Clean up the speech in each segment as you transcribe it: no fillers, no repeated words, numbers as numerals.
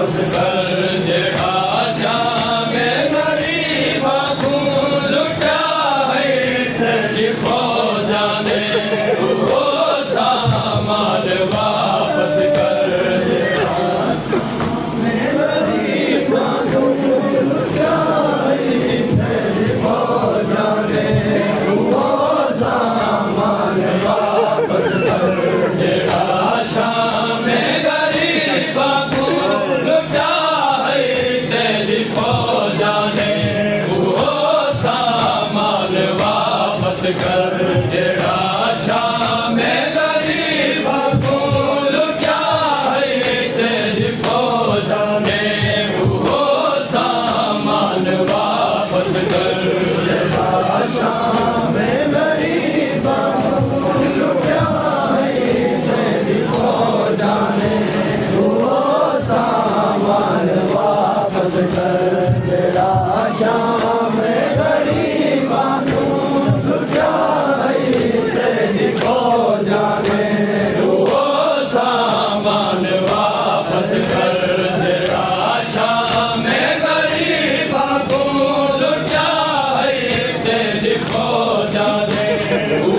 वापस कर जेड़ा शामे गरीबा को लुटा है तेरी फौजा ने वो सामान वापस कर जेड़ा शामे गरीबा को लुटा है तेरी फौजा ने वो सामान वापस कर जेड़ा शामे गरीबा को लुटा है तेरी फौजा ने वो सामान वापस कर जेड़ा शामे गरीबा को लुटा है तेरी फौजा ने वो सामान वापस कर जेड़ा शामे गरीबा को लुटा है तेरी फौजा ने वो सामान वापस कर जेड़ा शामे गरीबा को लुटा है तेरी फौजा ने वो सामान वापस कर जेड़ा शामे गरीबा को लुटा है तेरी फौजा ने वो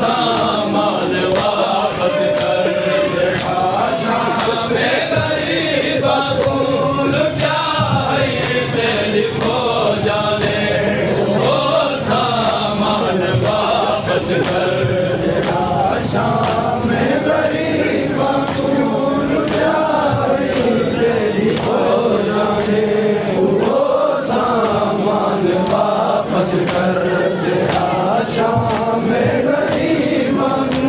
सामान वापस कर जेड़ा शामे गरीबा को लुटा है तेरी फौजा ने वो सामान वापस कर जेड़ा शामे गरीबा को लुटा है तेरी फौजा ने वो सामान वापस कर जेड़ा शामे गरीबा को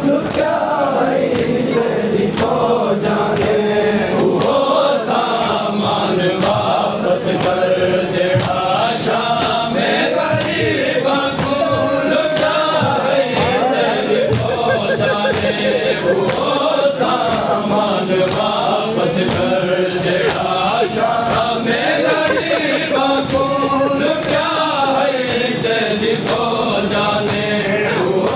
लुटा है तेरी फौजा ने वो सामान वापस कर जेड़ा शामे गरीबा को लुटा है तेरी फौजा ने वो सामान वापस कर जेड़ा शामे गरीबा को लुटा है तेरी फौजा ने वो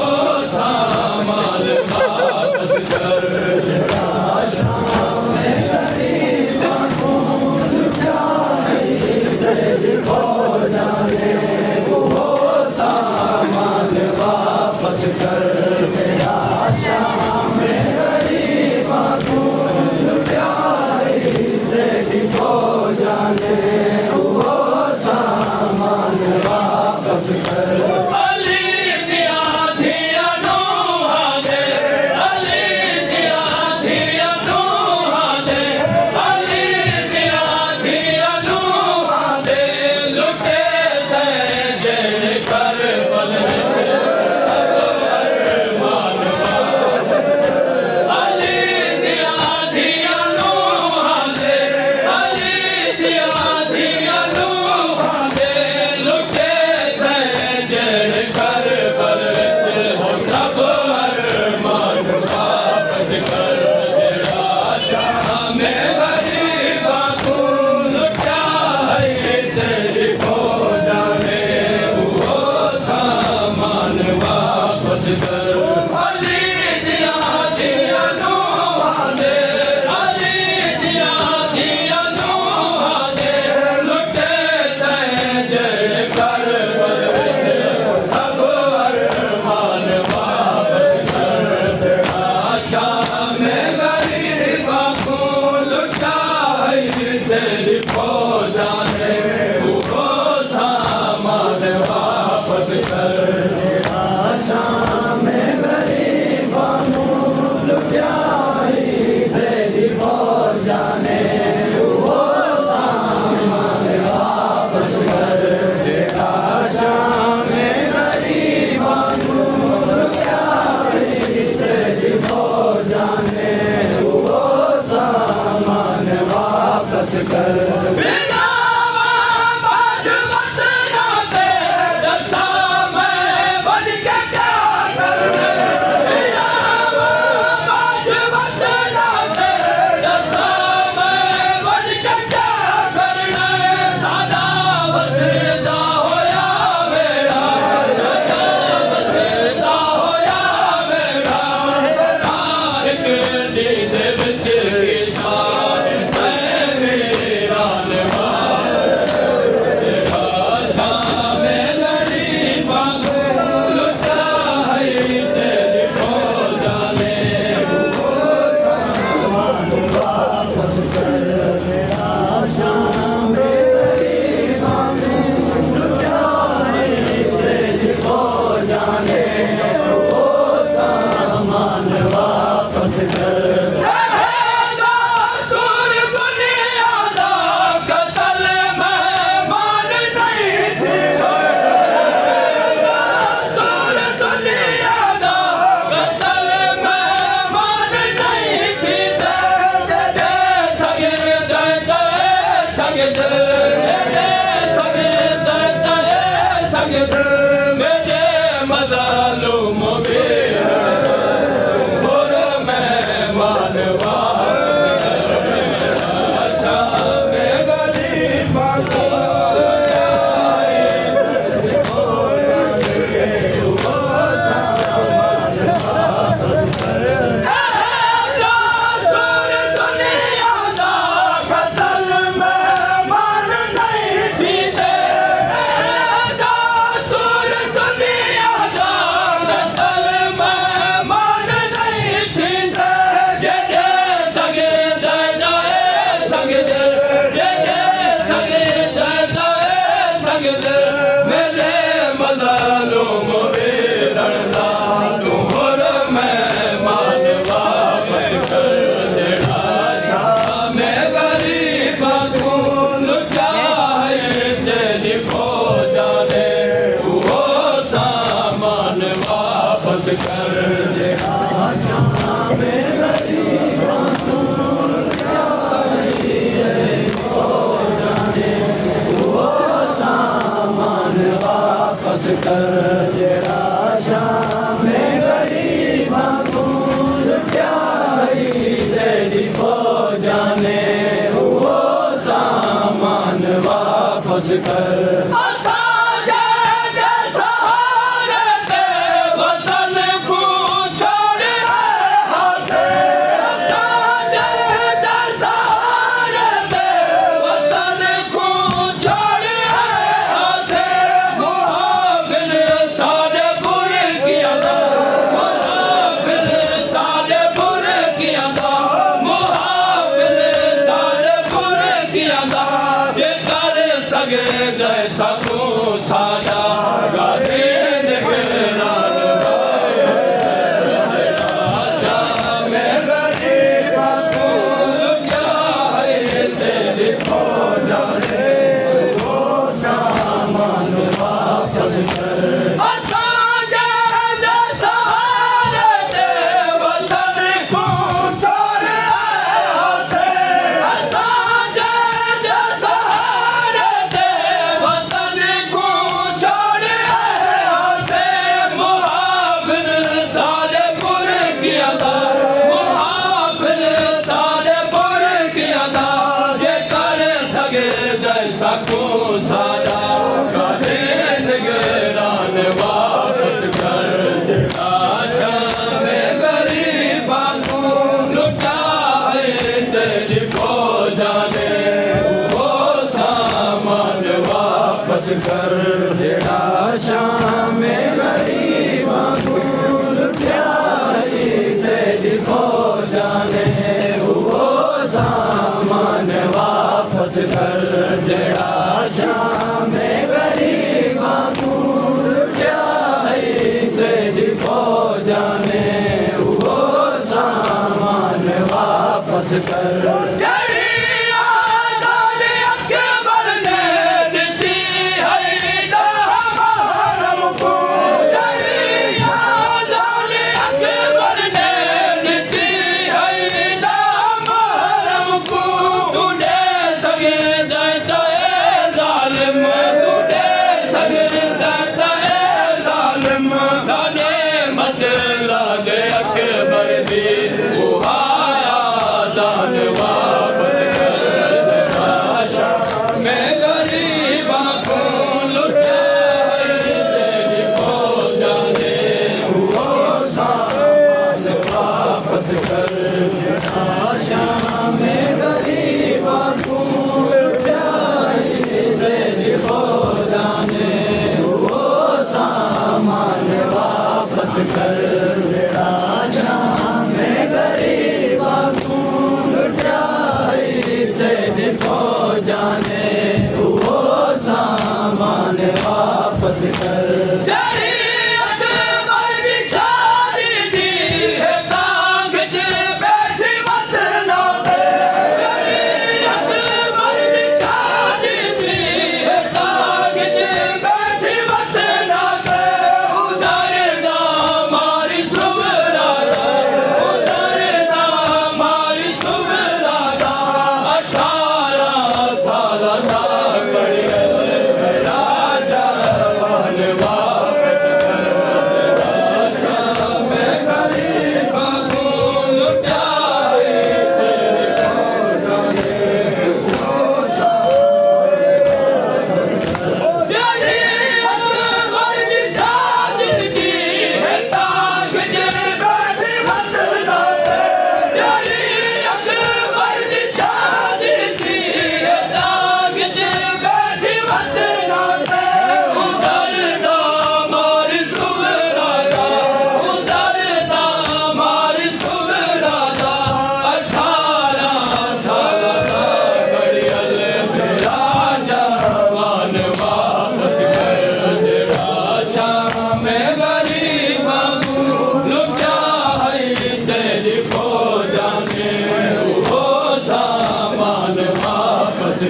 सामान वापस कर जेड़ा शामे गरीबा को लुटा है तेरी फौजा ने वो सामान वापस कर जेड़ा शामे गरीबा को लुटा है तेरी फौजा ने वो सामान वापस कर अली दिया दिया नूहा दे अली दिया दिया नूहा दे अली दिया दिया नूहा दे लुटे दे जेड़ करबल विच सब अरमान वापस अली दिया दिया नूहा दे अली दिया दिया नूहा दे लुटे दे जेड़ करबल विच हो सब अरमान वापस कर जेड़ा शामे गरीबा को लुटा है तेरी फौजा ने वो सामान वापस कर अली दिया दिया नूहा दे अली दिया दिया नूहा दे लुटे दे जेड़ करबल विच सब अरमान वापस कर जेड़ा शामे गरीबा को लुटा है तेरी फौजा ने वो सामान वापस कर जेड़ा शामे गरीबा को लुटा है तेरी फौजा ने वो सामान वापस कर जेड़ा शामे गरीबा को लुटा है तेरी फौजा ने वो सामान वापस कर बिना बाज बतना दे दसा मैं बन के क्या करने बिना बाज बतना दे दसा मैं बन के क्या करने सादा वसदा होया मेरा सादा वसदा होया मेरा एक दी दे विच की जान संगत मेरे संगत तेरे संगत मेरे मज़लूम भी और मैं मानवा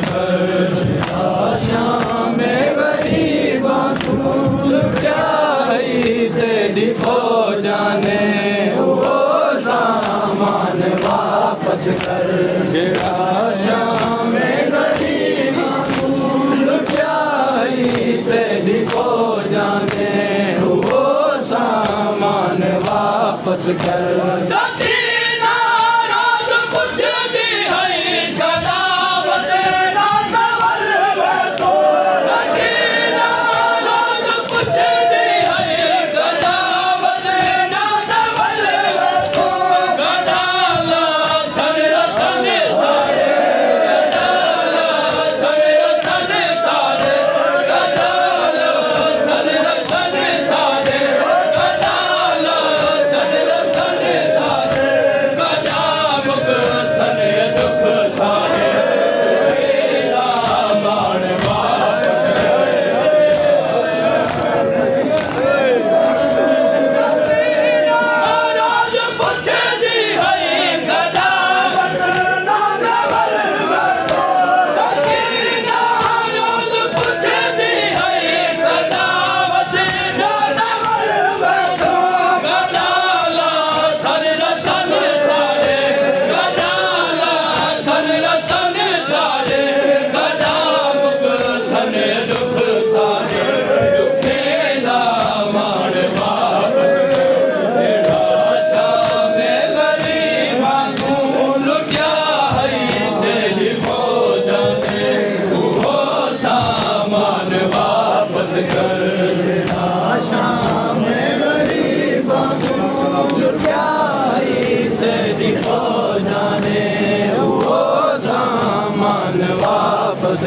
कर शाम गरीबा तू लुटाई तेरी फौजा ने वो सामान वापस कर जेड़ा शाम गरीबा तू लुटाई तेरी फौजा ने वो सामान वापस कर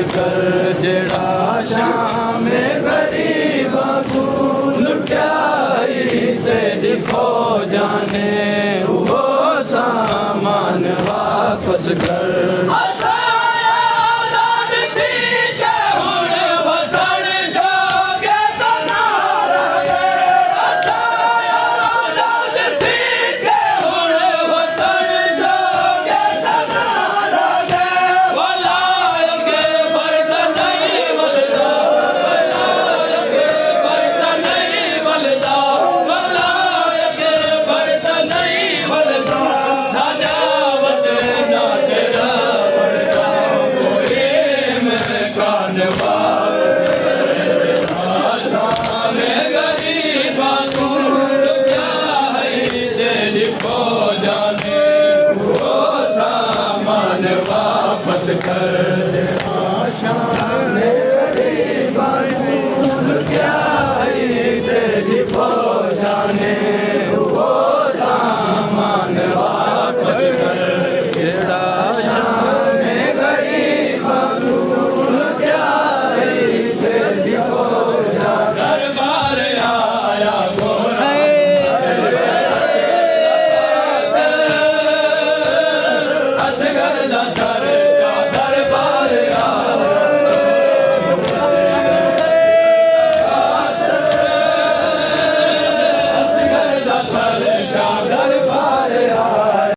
कर जेड़ा शाम गरीबा को लुटाई तेरी फौजा ने वो सामान वापस कर वापस कर